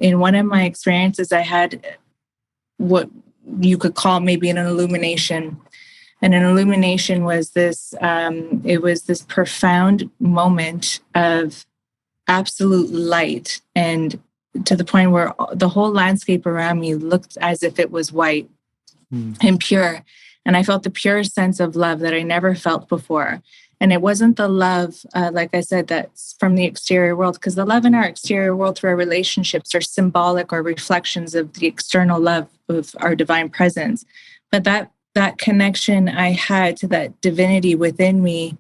in one of my experiences, I had what you could call maybe an illumination. And an illumination was this, it was this profound moment of absolute light, and to the point where the whole landscape around me looked as if it was white and pure. And I felt the purest sense of love that I never felt before. And it wasn't the love, like I said, that's from the exterior world, because the love in our exterior world through our relationships are symbolic or reflections of the external love of our divine presence. But that connection I had to that divinity within me,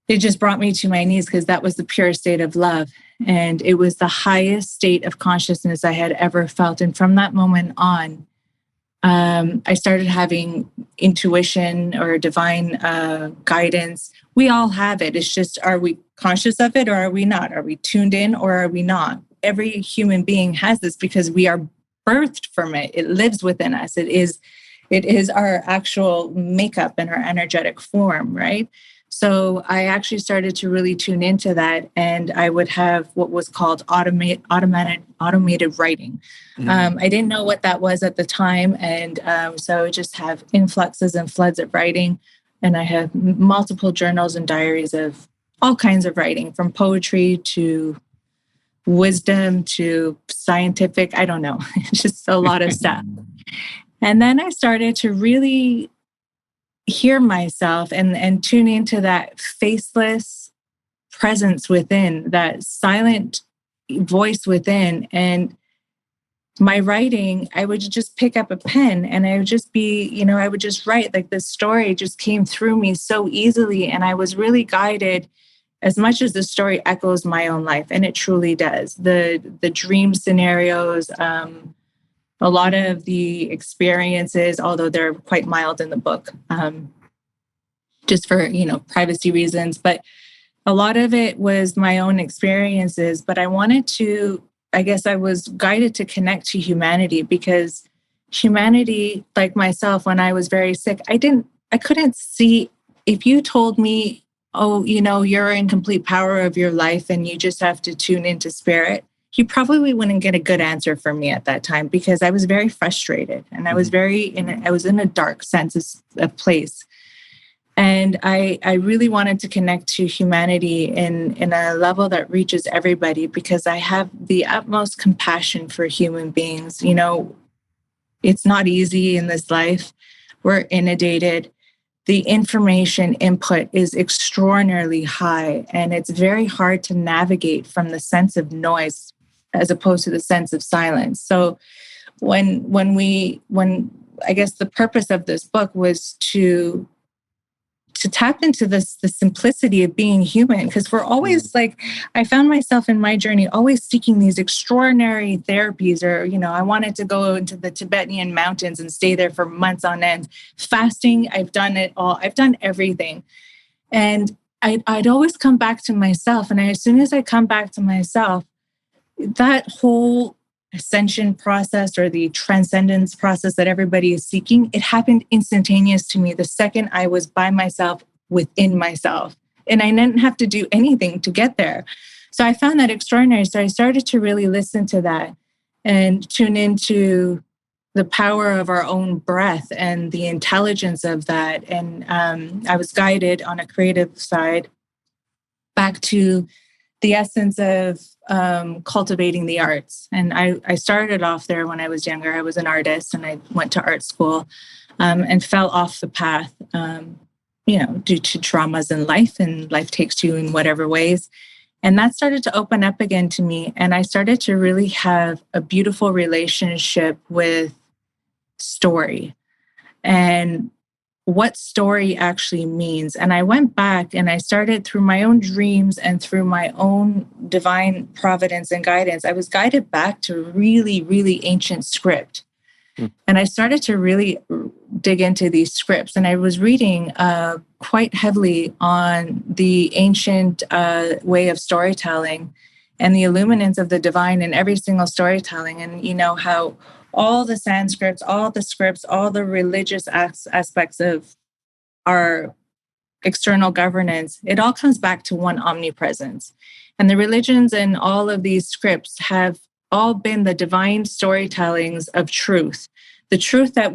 it just brought me to my knees, because that was the pure state of love. And it was the highest state of consciousness I had ever felt. And from that moment on, I started having intuition or divine guidance. We all have it. It's just, are we conscious of it or are we not? Are we tuned in or are we not? Every human being has this because we are birthed from it. It lives within us. It is our actual makeup and our energetic form, right? So I actually started to really tune into that, and I would have what was called automated writing. I didn't know what that was at the time, and so I would just have influxes and floods of writing, and I have multiple journals and diaries of all kinds of writing, from poetry to wisdom to scientific. I don't know, it's just a lot of stuff. And then I started to really hear myself and tune into that faceless presence within, that silent voice within. And my writing, I would just pick up a pen and I would just be, I would just write. Like, the story just came through me so easily. And I was really guided, as much as the story echoes my own life. And it truly does. The dream scenarios, a lot of the experiences, although they're quite mild in the book, just for, privacy reasons, but a lot of it was my own experiences. But I was guided to connect to humanity, because humanity, like myself, when I was very sick, I couldn't see. If you told me, oh, you're in complete power of your life and you just have to tune into spirit, you probably wouldn't get a good answer from me at that time, because I was very frustrated and I was I was in a dark sense of place. And I really wanted to connect to humanity in a level that reaches everybody, because I have the utmost compassion for human beings. It's not easy in this life. We're inundated. The information input is extraordinarily high, and it's very hard to navigate from the sense of noise as opposed to the sense of silence. So when I guess the purpose of this book was to tap into the simplicity of being human, because we're always I found myself in my journey always seeking these extraordinary therapies, or, I wanted to go into the Tibetan mountains and stay there for months on end. Fasting, I've done it all. I've done everything. And I'd always come back to myself. And as soon as I come back to myself, that whole ascension process or the transcendence process that everybody is seeking, it happened instantaneous to me the second I was by myself within myself. And I didn't have to do anything to get there. So I found that extraordinary. So I started to really listen to that and tune into the power of our own breath and the intelligence of that. And I was guided on a creative side back to the essence of cultivating the arts. And I started off there when I was younger. I was an artist and I went to art school and fell off the path, due to traumas in life, and life takes you in whatever ways. And that started to open up again to me. And I started to really have a beautiful relationship with story and what story actually means. And I went back and I started, through my own dreams and through my own divine providence and guidance, I was guided back to really, really ancient script. And I started to really dig into these scripts. And I was reading quite heavily on the ancient way of storytelling and the illuminance of the divine in every single storytelling. And how all the Sanskrits, all the scripts, all the religious aspects of our external governance, it all comes back to one omnipresence. And the religions and all of these scripts have all been the divine storytellings of truth, the truth that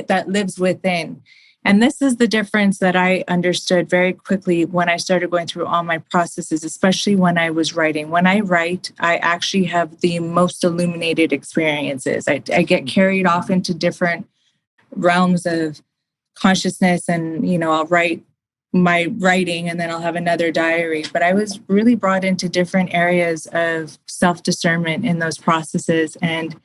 that lives within. And this is the difference that I understood very quickly when I started going through all my processes, especially when I was writing. When I write, I actually have the most illuminated experiences. I get carried off into different realms of consciousness, and I'll write my writing and then I'll have another diary. But I was really brought into different areas of self-discernment in those processes, and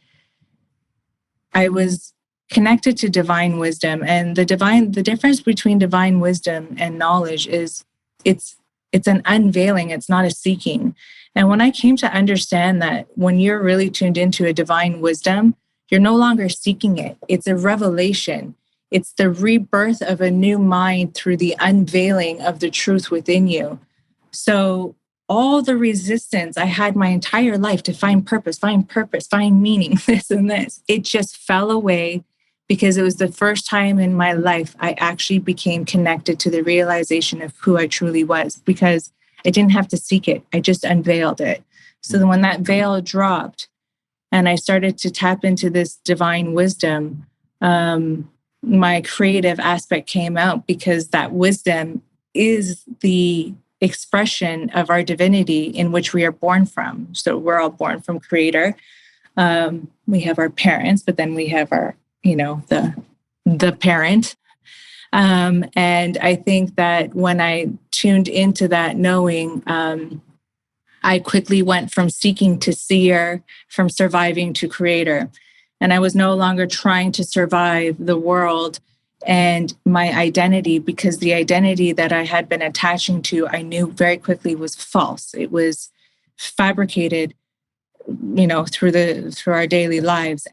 I was connected to divine wisdom. And the difference between divine wisdom and knowledge is it's an unveiling, it's not a seeking. And when I came to understand that when you're really tuned into a divine wisdom, you're no longer seeking it. It's a revelation. It's the rebirth of a new mind through the unveiling of the truth within you. So all the resistance I had my entire life to find purpose, find meaning, this and this, it just fell away, because it was the first time in my life I actually became connected to the realization of who I truly was, because I didn't have to seek it. I just unveiled it. So then when that veil dropped and I started to tap into this divine wisdom, my creative aspect came out, because that wisdom is the expression of our divinity in which we are born from. So we're all born from Creator. We have our parents, but then we have our, the parent. And I think that when I tuned into that knowing, I quickly went from seeking to seer, from surviving to creator. And I was no longer trying to survive the world and my identity, because the identity that I had been attaching to, I knew very quickly was false. It was fabricated, through our daily lives.